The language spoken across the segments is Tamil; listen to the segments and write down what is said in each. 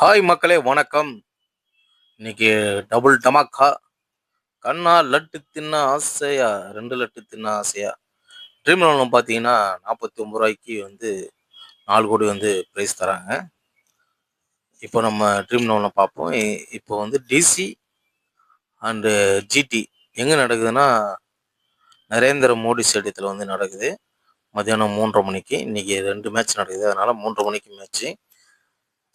ஹாய் மக்களே வணக்கம். இன்னைக்கு டபுள் டமாக்கா. கண்ணா லட்டு தின்ன ஆசையா 2 லட்டு தின்ன ஆசையா. ட்ரீம் லெவலில் பார்த்தீங்கன்னா 49 ரூபாய்க்கு வந்து 4 கோடி வந்து ப்ரைஸ் தராங்க. இப்போ நம்ம ட்ரீம் லெவலில் பார்ப்போம். இப்போ வந்து டிசி அண்டு ஜிடி எங்கே நடக்குதுன்னா நரேந்திர மோடி ஸ்டேடியத்தில் வந்து நடக்குது. மதியானம் 3:30 மணிக்கு இன்னைக்கு 2 மேட்ச் நடக்குது. அதனால 3:30 மணிக்கு மேட்ச்சு.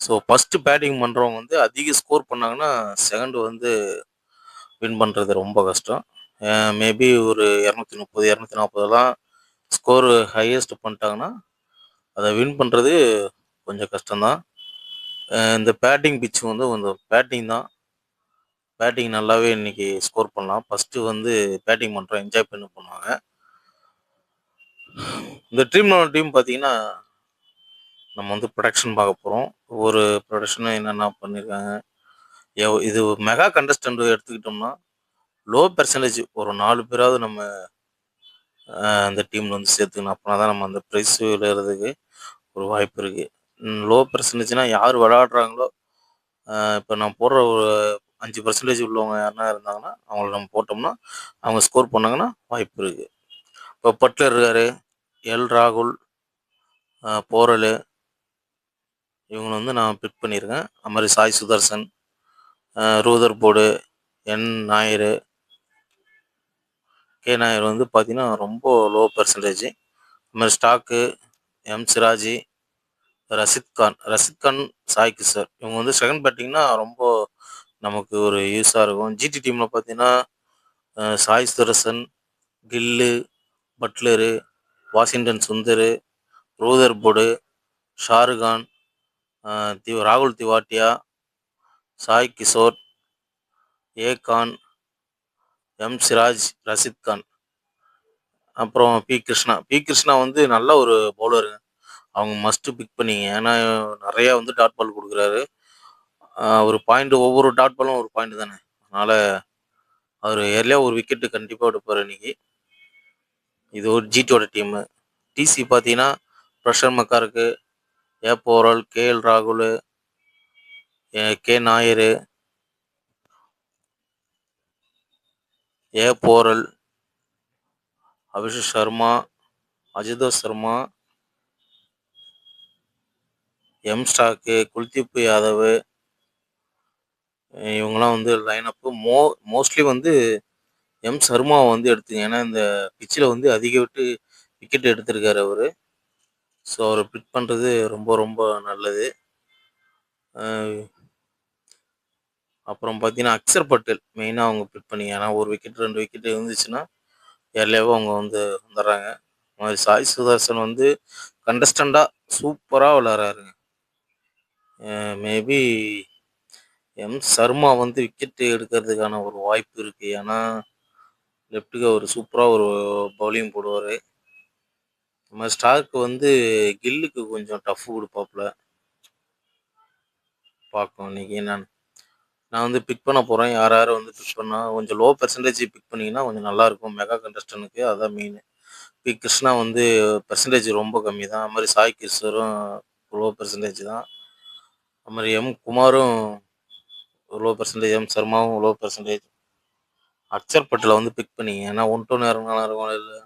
ஸோ ஃபஸ்ட்டு பேட்டிங் பண்ணுறவங்க வந்து அதிக ஸ்கோர் பண்ணாங்கன்னா செகண்ட் வந்து வின் பண்ணுறது ரொம்ப கஷ்டம். மேபி ஒரு 230 240 ஸ்கோர் ஹையஸ்ட் பண்ணிட்டாங்கன்னா அதை வின் பண்ணுறது கொஞ்சம் கஷ்டம்தான். இந்த பேட்டிங் பிச் வந்து கொஞ்சம் பேட்டிங் தான். பேட்டிங் நல்லாவே இன்னைக்கு ஸ்கோர் பண்ணலாம். ஃபஸ்ட்டு வந்து பேட்டிங் பண்ணுறோம் என்ஜாய் பண்ணி பண்ணுவாங்க. இந்த டீம் பார்த்தீங்கன்னா நம்ம வந்து ப்ரொடக்ஷன் பார்க்க போகிறோம். ஒவ்வொரு ப்ரொடக்ஷனும் என்னென்ன பண்ணியிருக்காங்க. இது மெகா கண்டஸ்டன்ட் எடுத்துக்கிட்டோம்னா லோ பெர்சன்டேஜ் ஒரு 4 பேராவது நம்ம அந்த டீமில் வந்து சேர்த்துக்கணும். அப்படின்னா தான் நம்ம அந்த ப்ரைஸ் விளையாடுறதுக்கு ஒரு வாய்ப்பு இருக்குது. லோ பெர்சன்டேஜ்னால் யார் விளையாடுறாங்களோ இப்போ நான் போடுற ஒரு 5% உள்ளவங்க யாருனா இருந்தாங்கன்னா அவங்கள நம்ம போட்டோம்னா அவங்க ஸ்கோர் பண்ணாங்கன்னா வாய்ப்பு இருக்குது. இப்போ பட்லர் இருக்கார், எல் ராகுல், போரல், இவங்களை வந்து நான் பிக் பண்ணியிருக்கேன். அது மாதிரி சாய் சுதர்சன், ரூதர் போர்டு, என் நாயர், கே நாயர் வந்து பார்த்தீங்கன்னா ரொம்ப லோ பெர்சன்டேஜ். அது மாதிரி ஸ்டாக்கு, எம் சிராஜி, ரஷித் கான், சாய் கிஷோர் இவங்க வந்து செகண்ட் பேட்டிங்னா ரொம்ப நமக்கு ஒரு யூஸாக இருக்கும். ஜிடி டீமில் பார்த்தீங்கன்னா Sai Sudharsan, Gill, Buttler, Washington Sundar, Rutherford, Shahrukh Khan, ராகுல் திவாட்டியா, சாய் கிஷோர், கான், எம் சிராஜ், ரஷித் கான், அப்புறம் பி கிருஷ்ணா வந்து நல்ல ஒரு பவுலருங்க. அவங்க மஸ்ட்டு பிக் பண்ணிங்க. ஏன்னா நிறையா வந்து டாட் பால் கொடுக்குறாரு. ஒரு பாயிண்ட் ஒவ்வொரு டாட் பாலும் ஒரு பாயிண்ட் தானே. அதனால் அவர் ஏர்லியா ஒரு விக்கெட்டு கண்டிப்பாக எடுப்பார் இன்னைக்கு. இது ஒரு ஜிடியோட டீமு. டிசி பார்த்தீங்கன்னா ப்ரெஷர் மக்காருக்கு, போரல், கேஎல் ராகுல், K Nair, Porel, Abhishek Sharma, Ashutosh Sharma, M Starc, Kuldeep Yadav, இவங்கெல்லாம் வந்து லைனப்பு மோஸ்ட்லி வந்து எம் சர்மாவை வந்து எடுத்துங்க. ஏன்னா இந்த பிச்சில் வந்து அதிக விக்கெட் எடுத்திருக்காரு அவர். ஸோ அவரை பிட் பண்ணுறது ரொம்ப ரொம்ப நல்லது. அப்புறம் பார்த்தீங்கன்னா அக்சர் பட்டேல் மெயினாக அவங்க பிட் பண்ணிங்க. ஏன்னா ஒரு விக்கெட் 2 விக்கெட் இருந்துச்சுன்னா ஏர்லியாவும் அவங்க வந்து வந்துடுறாங்க. மாதிரி சாய் சுதர்சன் வந்து கண்டஸ்டண்டாக சூப்பராக விளாட்றாருங்க. மேபி எம் சர்மா வந்து விக்கெட்டு எடுக்கிறதுக்கான ஒரு வாய்ப்பு இருக்குது. ஏன்னா லெஃப்ட்டுக்கு அவர் சூப்பராக ஒரு பவுலிங் போடுவார். நம்ம ஸ்டார்க்கு வந்து கில்லுக்கு கொஞ்சம் டஃப் கொடுப்பாப்புல. பார்க்கணும் இன்னைக்கு நான் வந்து பிக் பண்ண போகிறேன். யார் யார் வந்து பிக் பண்ணால் கொஞ்சம் லோ பெர்சன்டேஜ் பிக் பண்ணிங்கன்னா கொஞ்சம் நல்லாயிருக்கும் மெகா கண்டஸ்டனுக்கு. அதுதான் மெயின். கிருஷ்ணா வந்து பெர்சன்டேஜ் ரொம்ப கம்மி தான். அது மாதிரி சாய் கிஷோரும் லோ பெர்சன்டேஜ் தான். அது மாதிரி எம் குமாரும் லோ பெர்சன்டேஜ், எம் சர்மாவும் லோ பெர்சன்டேஜ். அக்சர் பட்டேலை வந்து பிக் பண்ணிங்க. ஏன்னா 1-2 இறங்கினாலும் இல்லை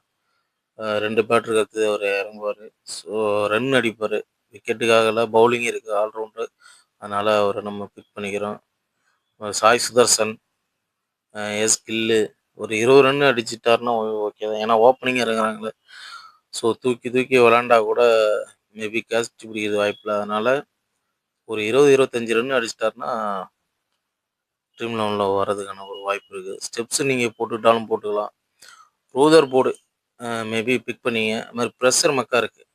2 பேட் இருக்கிறது அவர் இறங்குவார். ஸோ ரன் அடிப்பார். விக்கெட்டுக்காகல பவுலிங் இருக்குது ஆல்ரவுண்டர். அதனால் அவரை நம்ம பிக் பண்ணிக்கிறோம். சாய் சுதர்சன், கில்லு ஒரு 20 ரன் அடிச்சிட்டாருன்னா ஓகே தான். ஏன்னா ஓப்பனிங் இறங்குறாங்களே. ஸோ தூக்கி தூக்கி விளாண்டா கூட மேபி கேட்ச் பிடிக்கிறது வாய்ப்பில்லை. அதனால் ஒரு 20-25 ரன் அடிச்சிட்டாருன்னா ட்ரீம் லெவனில் வர்றதுக்கான ஒரு வாய்ப்பு இருக்குது. ஸ்டெப்ஸு நீங்கள் போட்டுக்கிட்டாலும் போட்டுக்கலாம். ரூதர் போர்டு மேபி பிக் பண்ணிங்க. அது மாதிரி ப்ரெஷர் மக்கா இருக்குது.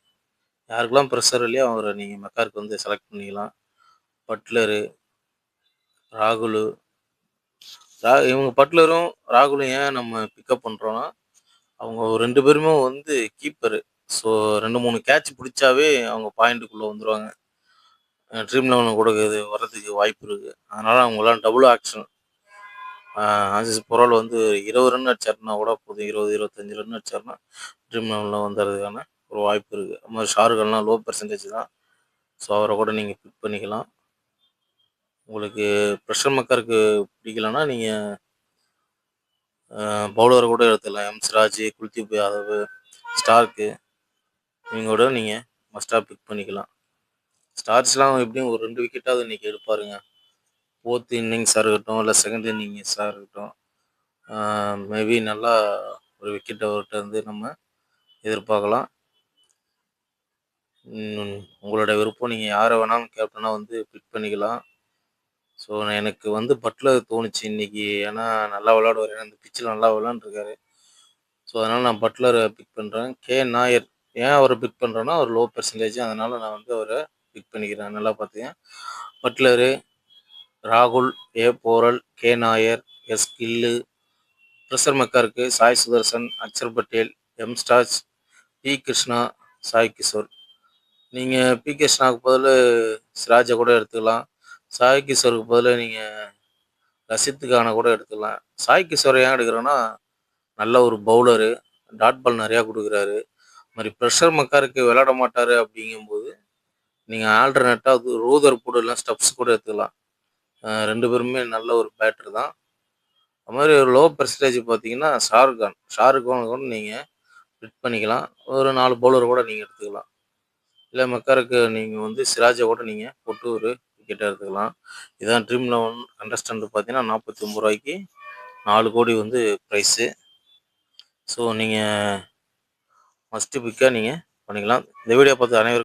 யாருக்கெல்லாம் ப்ரெஷர் இல்லையோ அவரை நீங்கள் மெக்காருக்கு வந்து செலக்ட் பண்ணிக்கலாம். பட்லரு, ராகுல், இவங்க பட்லரும் ராகுலும் ஏன் நம்ம பிக்கப் பண்ணுறோன்னா அவங்க 2 பேருமே வந்து கீப்பரு. ஸோ 2-3 கேட்ச் பிடிச்சாவே அவங்க பாயிண்ட்டுக்குள்ளே வந்துடுவாங்க. ட்ரீம் லெவலில் கூட இது வர்றதுக்கு வாய்ப்பு இருக்குது. அதனால் அவங்களாம் டபுள் ஆக்ஷன். ஆசிஸ் பொரால் வந்து 20 ரன் அடிச்சாருன்னா கூட போதும். 20-25 ரன் அடிச்சாருன்னா ட்ரீம் லெவலில் வந்துடுறதுக்கான ஒரு வாய்ப்பு இருக்குது. அது மாதிரி ஷாருக்கான்லாம் லோ பெர்சன்டேஜ் தான். ஸோ அவரை கூட நீங்கள் பிக் பண்ணிக்கலாம். உங்களுக்கு ப்ரெஷர் மக்கருக்கு பிடிக்கலன்னா, நீங்க பவுலர கூட எடுத்துக்கலாம். சிராஜ், குல்தீப் யாதவ், ஸ்டார்க்கு இவங்களோட நீங்க மஸ்ட்டா பிக் பண்ணிக்கலாம். ஸ்டார்ஸ்லாம் எப்படியும் ஒரு 2 விக்கெட்டாவது இன்னைக்கு எடுப்பாருங்க. 4த் இன்னிங்ஸா இருக்கட்டும், இல்ல 2ண்ட் இன்னிங்ஸா இருக்கட்டும். மேபி நல்லா ஒரு விக்கெட் அவர்ட்ட இருந்து நம்ம எதிர்பார்க்கலாம். உங்களோட விருப்பம். நீங்க யார வேணாலும் கேப்டனா வந்து பிக் பண்ணிக்கலாம். ஸோ எனக்கு வந்து பட்லர் தோணுச்சு இன்னைக்கு. ஏன்னா நல்லா விளையாடுவாரு. அந்த பிட்ச்ல நல்லா விளையாண்டுருக்காரு. ஸோ அதனால நான் பட்லர பிக் பண்றேன். நாயர் ஏன் அவர பிக் பண்றேன்னா, அவர் லோ பெர்சன்டேஜ். அதனால நான் வந்து அவர பிக் பண்ணிக்கிறேன். நல்லா பார்த்துக்கங்க. பட்லரு, ராகுல், போரல், நாயர், கில்லு, பிரசர் மெக்கார்க்கு, சாய் சுதர்சன், அக்ஷர் பட்டேல், ஸ்டார்ச், கிருஷ்ணா, சாய் கிஷோர். நீங்க கிருஷ்ணாவுக்கு பதிலு சிராஜ கூட எடுத்துக்கலாம். சாய் கிஷோருக்கு பதிலா நீங்க லசித் கான கூட எடுத்துக்கலாம். சாய் கிஷோர ஏன் எடுக்கிறேன்னா, நல்ல ஒரு பவுலரு. டாட் பால் நிறையா குடுக்குறாரு. இது மாரி பிரஷர் மெக்காருக்கு விளையாட மாட்டாரு அப்படிங்கும்போது, நீங்க ஆல்டர்னேட்டா ரூதர் கூட இல்ல ஸ்டப்ஸ் கூட எடுத்துக்கலாம். 2 பேருமே நல்ல ஒரு பேட்டர் தான். அது மாரி ஒரு லோ பெர்சன்டேஜ் பார்த்தீங்கன்னா, ஷாருக் கான கூட நீங்க பிட் பண்ணிக்கலாம். ஒரு 4 பவுலர் கூட நீங்க எடுத்துக்கலாம். இல்ல மெக்காருக்கு நீங்க வந்து சிராஜ கூட நீங்க போட்டு ஒரு விக்கெட் எடுத்துக்கலாம். இதான் ட்ரீம் 11 கண்டஸ்டன்ட் பார்த்தீங்கன்னா, ரூ. 49க்கு 4,00,00,000 வந்து பிரைஸு. ஸோ நீங்க மஸ்ட் பிக்கா நீங்க பண்ணிக்கலாம். இந்த வீடியோ பார்த்த அனைவருக்கும்